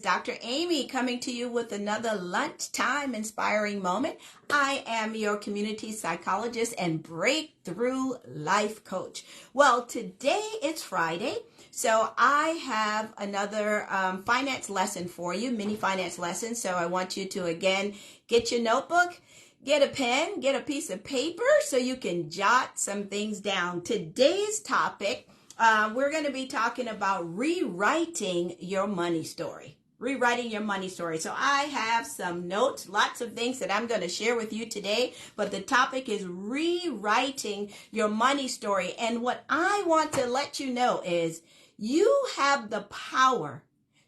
Dr. Amy coming to you with another lunchtime inspiring moment. I am your community psychologist and breakthrough life coach. Well, today it's Friday, so I have another finance lesson for you, mini finance lesson. So I want you to, again, get your notebook, get a pen, get a piece of paper so you can jot some things down. Today's topic, we're going to be talking about rewriting your money story. Rewriting your money story. So I have some notes, lots of things that I'm going to share with you today, but the topic is rewriting your money story. And what I want to let you know is you have the power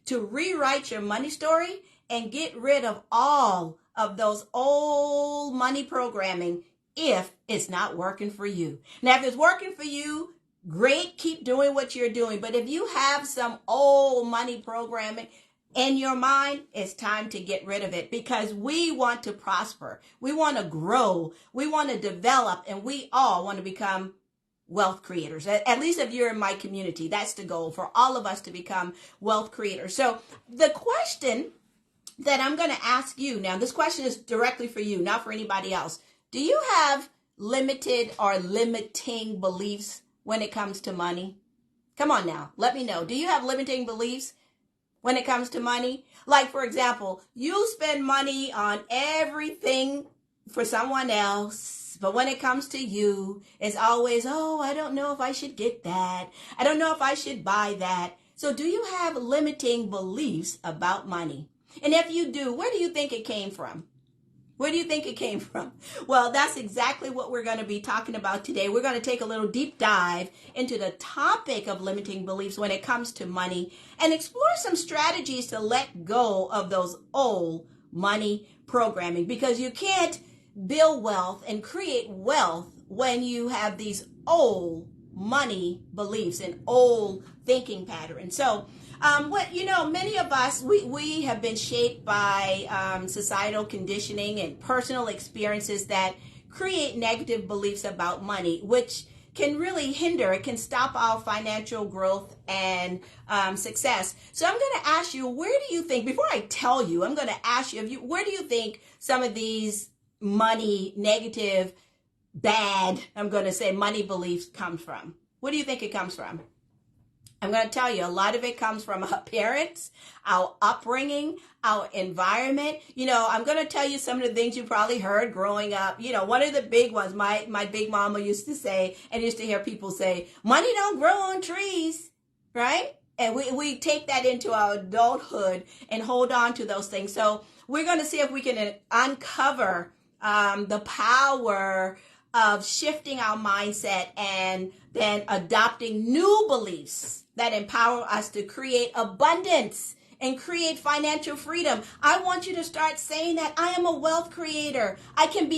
to rewrite your money story and get rid of all of those old money programming if it's not working for you. Now, if it's working for you, great, keep doing what you're doing. But if you have some old money programming in your mind, it's time to get rid of it, because we want to prosper. We want to grow. We want to develop, and we all want to become wealth creators. At least if you're in my community, that's the goal, for all of us to become wealth creators. So the question that I'm going to ask you now, this question is directly for you, not for anybody else. Do you have limited or limiting beliefs when it comes to money? Come on now, let me know. Do you have limiting beliefs when it comes to money? Like, for example, you spend money on everything for someone else, but when it comes to you, it's always, oh, I don't know if I should get that. I don't know if I should buy that. So do you have limiting beliefs about money? And if you do, where do you think it came from? Where do you think it came from? Well, that's exactly what we're going to be talking about today. We're going to take a little deep dive into the topic of limiting beliefs when it comes to money and explore some strategies to let go of those old money programming, because you can't build wealth and create wealth when you have these old money beliefs and old thinking patterns. So many of us, we have been shaped by societal conditioning and personal experiences that create negative beliefs about money, which can really hinder, it can stop our financial growth and success. So I'm going to ask you, where do you think, before I tell you, I'm going to ask you, where do you think some of these money negative, bad, I'm going to say money beliefs comes from? Where do you think it comes from? I'm going to tell you, a lot of it comes from our parents, our upbringing, our environment. I'm going to tell you some of the things you probably heard growing up. One of the big ones, my big mama used to say, and used to hear people say, money don't grow on trees, right? And we take that into our adulthood and hold on to those things. So we're going to see if we can uncover the power of shifting our mindset and then adopting new beliefs that empower us to create abundance and create financial freedom. I want you to start saying that I am a wealth creator. I am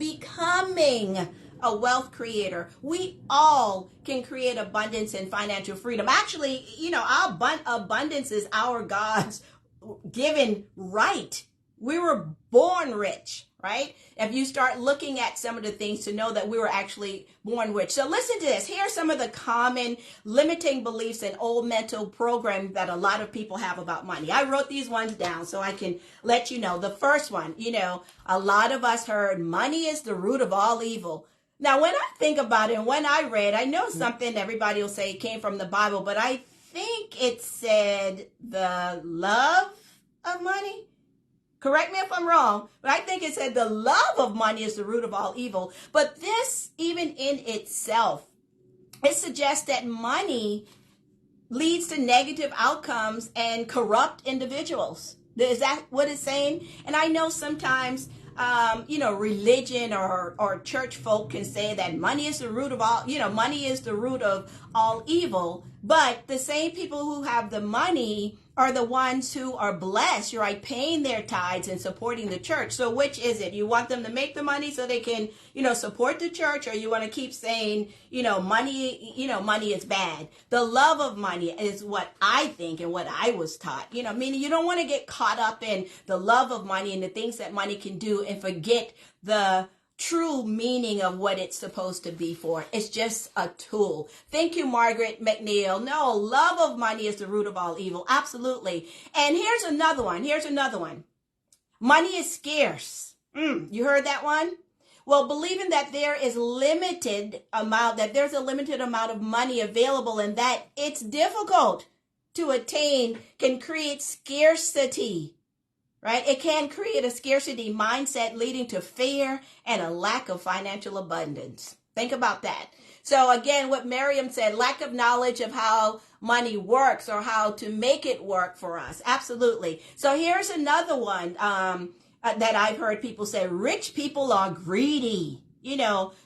becoming a wealth creator. We all can create abundance and financial freedom. Actually, our abundance is our God's given right. We were born rich, right? If you start looking at some of the things to know that we were actually born rich. So listen to this. Here are some of the common limiting beliefs and old mental programs that a lot of people have about money. I wrote these ones down so I can let you know. The first one, a lot of us heard money is the root of all evil. Now, when I think about it and when I read, I know something everybody will say it came from the Bible, but I think it said the love of money. Correct me if I'm wrong, but I think it said the love of money is the root of all evil. But this, even in itself, it suggests that money leads to negative outcomes and corrupt individuals. Is that what it's saying? And I know sometimes, religion or church folk can say that money is the root of all, money is the root of all evil. But the same people who have the money are the ones who are blessed, right, paying their tithes and supporting the church. So which is it? You want them to make the money so they can, support the church, or you want to keep saying, money is bad? The love of money is what I think and what I was taught, meaning you don't want to get caught up in the love of money and the things that money can do and forget the true meaning of what it's supposed to be for. It's just a tool. Thank you, Margaret McNeil. No, love of money is the root of all evil. Absolutely. And here's another one. Money is scarce. You heard that one? Well, believing that there's a limited amount of money available and that it's difficult to attain can create scarcity, right? It can create a scarcity mindset leading to fear and a lack of financial abundance. Think about that. So again, what Miriam said, lack of knowledge of how money works or how to make it work for us. Absolutely. So here's another one that I've heard people say, rich people are greedy.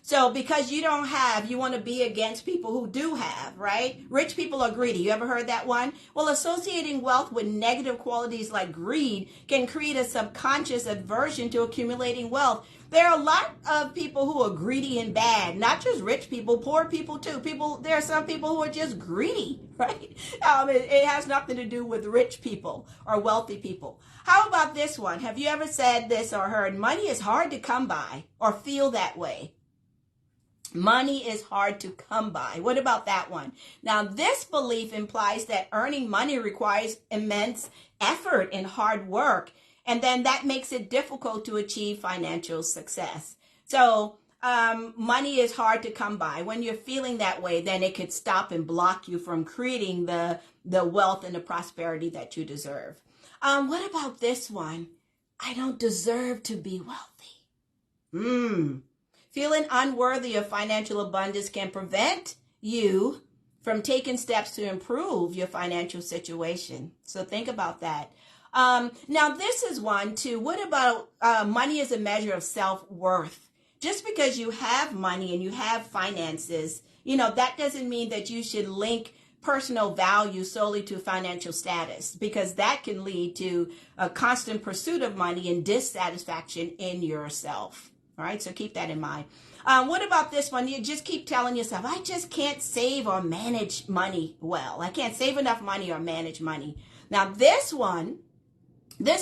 So because you don't have, you want to be against people who do have, right? Rich people are greedy. You ever heard that one? Well, associating wealth with negative qualities like greed can create a subconscious aversion to accumulating wealth. There are a lot of people who are greedy and bad, not just rich people, poor people too. There are some people who are just greedy, right? It has nothing to do with rich people or wealthy people. How about this one? Have you ever said this or heard, money is hard to come by or feel that way? Money is hard to come by. What about that one? Now, this belief implies that earning money requires immense effort and hard work. And then that makes it difficult to achieve financial success. So money is hard to come by. When you're feeling that way, then it could stop and block you from creating the wealth and the prosperity that you deserve. What about this one? I don't deserve to be wealthy. Feeling unworthy of financial abundance can prevent you from taking steps to improve your financial situation. So think about that. Now, this is one too. What about money as a measure of self-worth? Just because you have money and you have finances, that doesn't mean that you should link personal value solely to financial status, because that can lead to a constant pursuit of money and dissatisfaction in yourself. All right, so keep that in mind. What about this one? You just keep telling yourself, I just can't save or manage money well. I can't save enough money or manage money. Now, this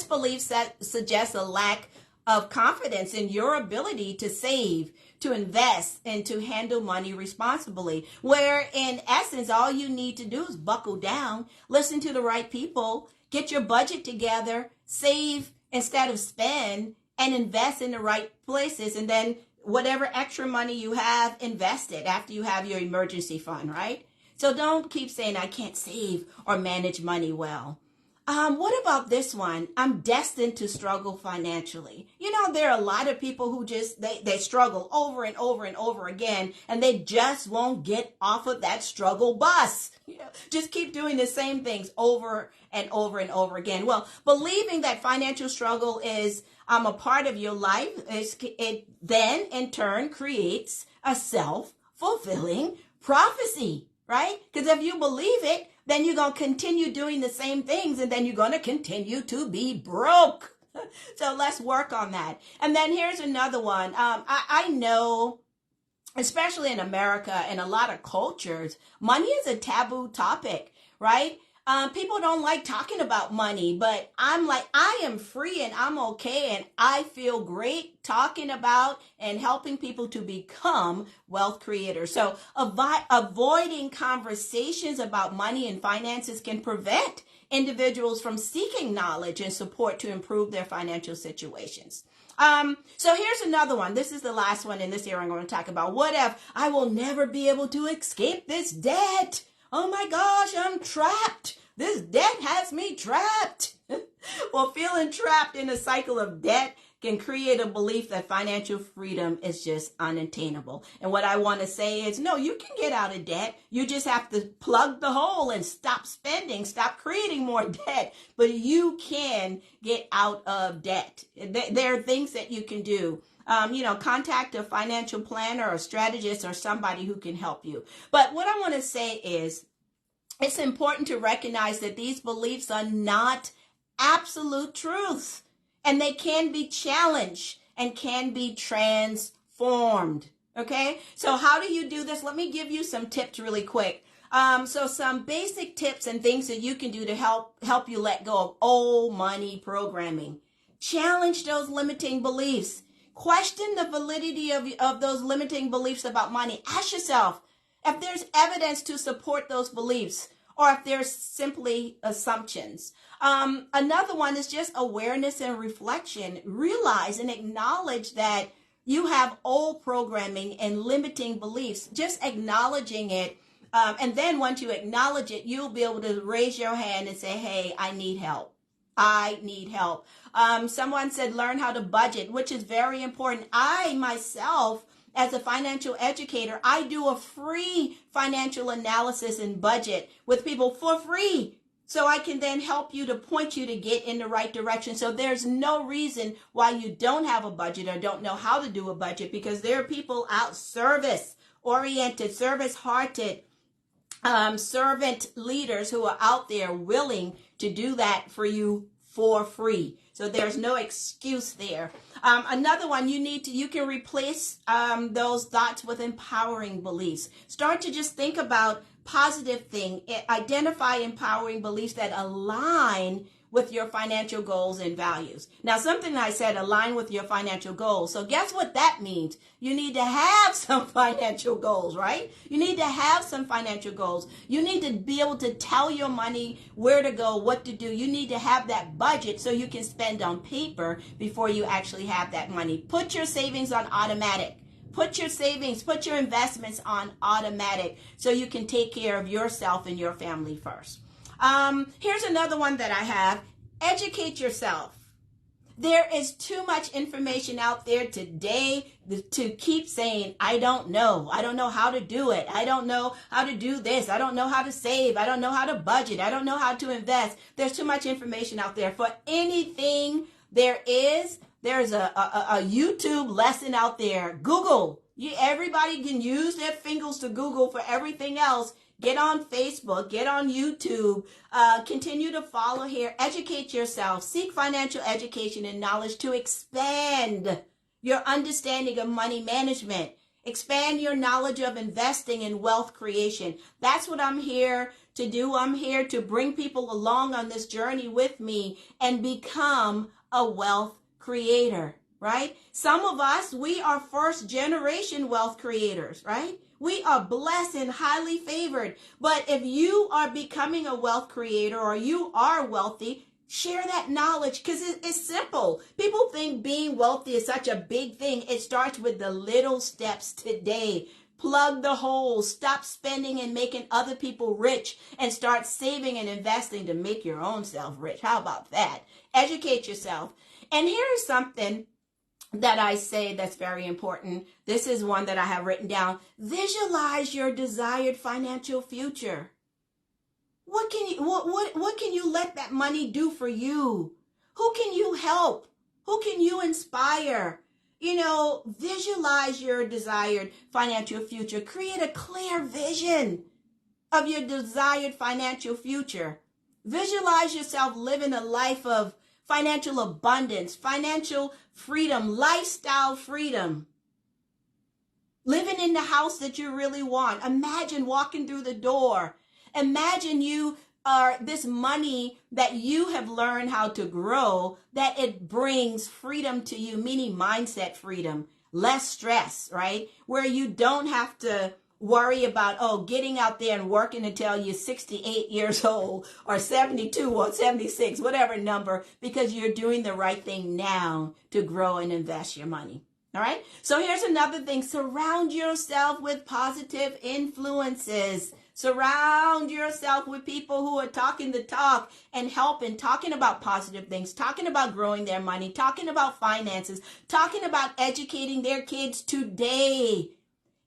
belief suggests a lack of confidence in your ability to save, to invest, and to handle money responsibly, where in essence, all you need to do is buckle down, listen to the right people, get your budget together, save instead of spend, and invest in the right places. And then whatever extra money you have, invest it after you have your emergency fund, right? So don't keep saying, I can't save or manage money well. What about this one? I'm destined to struggle financially. There are a lot of people who just, they struggle over and over and over again, and they just won't get off of that struggle bus. Just keep doing the same things over and over and over again. Well, believing that financial struggle is a part of your life, it then in turn creates a self-fulfilling prophecy, right? Because if you believe it, then you're going to continue doing the same things, and then you're going to continue to be broke. So let's work on that. And then here's another one. I know, especially in America and a lot of cultures, money is a taboo topic, right? People don't like talking about money, but I'm like, I am free and I'm okay. And I feel great talking about and helping people to become wealth creators. So avoiding conversations about money and finances can prevent individuals from seeking knowledge and support to improve their financial situations. So here's another one. This is the last one in this area I'm going to talk about. What if I will never be able to escape this debt? Oh my gosh, I'm trapped. This debt has me trapped. Well, feeling trapped in a cycle of debt can create a belief that financial freedom is just unattainable. And what I want to say is, no, you can get out of debt. You just have to plug the hole and stop spending, stop creating more debt. But you can get out of debt. There are things that you can do. Contact a financial planner or strategist or somebody who can help you. But what I want to say is, it's important to recognize that these beliefs are not absolute truths, and they can be challenged and can be transformed. Okay, so how do you do this? Let me give you some tips really quick. So some basic tips and things that you can do to help you let go of old money programming. Challenge those limiting beliefs. Question the validity of those limiting beliefs about money. Ask yourself if there's evidence to support those beliefs or if they're simply assumptions. Another one is just awareness and reflection. Realize and acknowledge that you have old programming and limiting beliefs. Just acknowledging it. And then once you acknowledge it, you'll be able to raise your hand and say, hey, I need help. I need help. Someone said learn how to budget, which is very important. I myself, as a financial educator, I do a free financial analysis and budget with people for free. So I can then help you to point you to get in the right direction. So there's no reason why you don't have a budget or don't know how to do a budget, because there are people out service oriented, service hearted, servant leaders who are out there willing to do that for you for free. So there's no excuse there. Another one, you can replace those thoughts with empowering beliefs. Start to just think about positive thing. Identify empowering beliefs that align with your financial goals and values. Now, something I said, align with your financial goals. So guess what that means? You need to have some financial goals, right? You need to have some financial goals. You need to be able to tell your money where to go, what to do. You need to have that budget so you can spend on paper before you actually have that money. Put your savings on automatic. Put your savings, put your investments on automatic so you can take care of yourself and your family first. Here's another one that I have. Educate yourself. There is too much information out there today to keep saying, I don't know. I don't know how to do it. I don't know how to do this. I don't know how to save. I don't know how to budget. I don't know how to invest. There's too much information out there. For anything there's a YouTube lesson out there. Google. Everybody can use their fingers to Google for everything else. Get on Facebook, get on YouTube, continue to follow here, educate yourself, seek financial education and knowledge to expand your understanding of money management, expand your knowledge of investing and wealth creation. That's what I'm here to do. I'm here to bring people along on this journey with me and become a wealth creator, right? Some of us, we are first generation wealth creators, right? We are blessed and highly favored. But if you are becoming a wealth creator or you are wealthy, share that knowledge because it's simple. People think being wealthy is such a big thing. It starts with the little steps today. Plug the holes, stop spending and making other people rich, and start saving and investing to make your own self rich. How about that? Educate yourself. And here is something that I say that's very important. This is one that I have written down. Visualize your desired financial future. What can you let that money do for you? Who can you help? Who can you inspire? Visualize your desired financial future. Create a clear vision of your desired financial future. Visualize yourself living a life of financial abundance, financial freedom, lifestyle freedom. Living in the house that you really want. Imagine walking through the door. Imagine you are this money that you have learned how to grow, that it brings freedom to you, meaning mindset freedom, less stress, right? Where you don't have to worry about, getting out there and working until you're 68 years old or 72 or 76, whatever number, because you're doing the right thing now to grow and invest your money. All right. So here's another thing. Surround yourself with positive influences. Surround yourself with people who are talking the talk and helping, talking about positive things, talking about growing their money, talking about finances, talking about educating their kids today.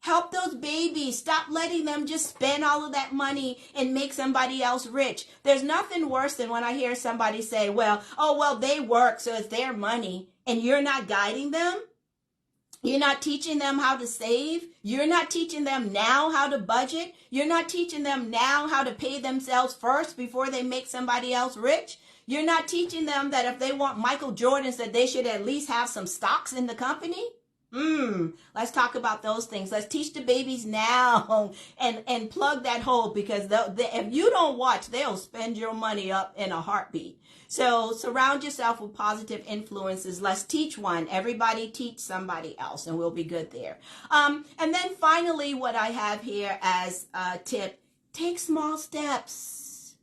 Help those babies. Stop letting them just spend all of that money and make somebody else rich. There's nothing worse than when I hear somebody say, they work, so it's their money, and you're not guiding them. You're not teaching them how to save. You're not teaching them now how to budget. You're not teaching them now how to pay themselves first before they make somebody else rich. You're not teaching them that if they want Michael Jordans, that they should at least have some stocks in the company. Let's talk about those things. Let's teach the babies now and plug that hole, because if you don't watch, they'll spend your money up in a heartbeat. So surround yourself with positive influences. Let's teach one. Everybody teach somebody else, and we'll be good there. And then finally, what I have here as a tip, take small steps.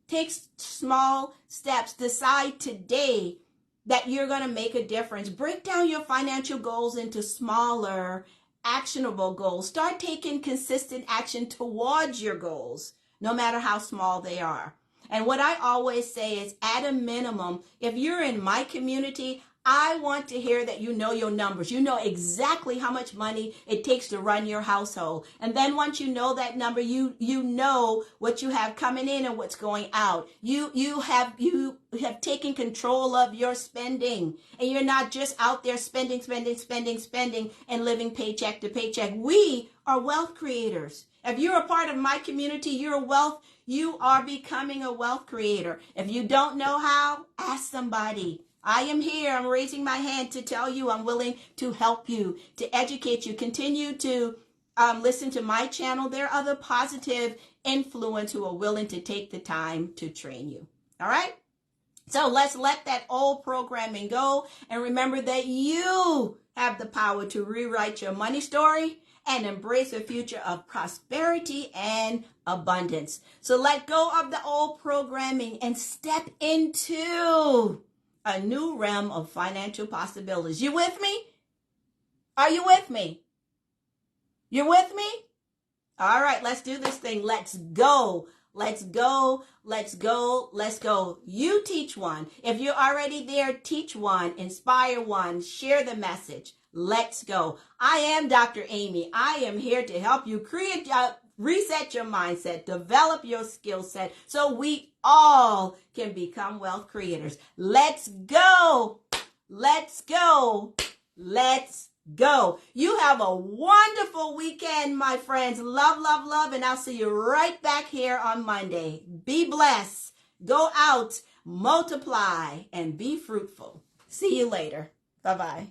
Take small steps. Decide today that you're going to make a difference. Break down your financial goals into smaller, actionable goals. Start taking consistent action towards your goals, no matter how small they are. And what I always say is, at a minimum, if you're in my community, I want to hear that you know your numbers. You know exactly how much money it takes to run your household. And then once you know that number, you know what you have coming in and what's going out. You have taken control of your spending, and you're not just out there spending and living paycheck to paycheck. We are wealth creators. If you're a part of my community, you are becoming a wealth creator. If you don't know how, ask somebody. I am here. I'm raising my hand to tell you I'm willing to help you, to educate you. Continue to listen to my channel. There are other positive influence who are willing to take the time to train you. All right? So let's let that old programming go, and remember that you have the power to rewrite your money story and embrace a future of prosperity and abundance. So let go of the old programming and step into a new realm of financial possibilities. You with me? Are you with me? You're with me? All right, let's do this thing. Let's go. Let's go. Let's go. Let's go. You teach one. If you're already there, teach one, inspire one, share the message. Let's go. I am Dr. Amy. I am here to help you reset your mindset, develop your skill set, so we all can become wealth creators. Let's go. Let's go. Let's go. You have a wonderful weekend, my friends. Love, love, love. And I'll see you right back here on Monday. Be blessed. Go out, multiply, and be fruitful. See you later. Bye-bye.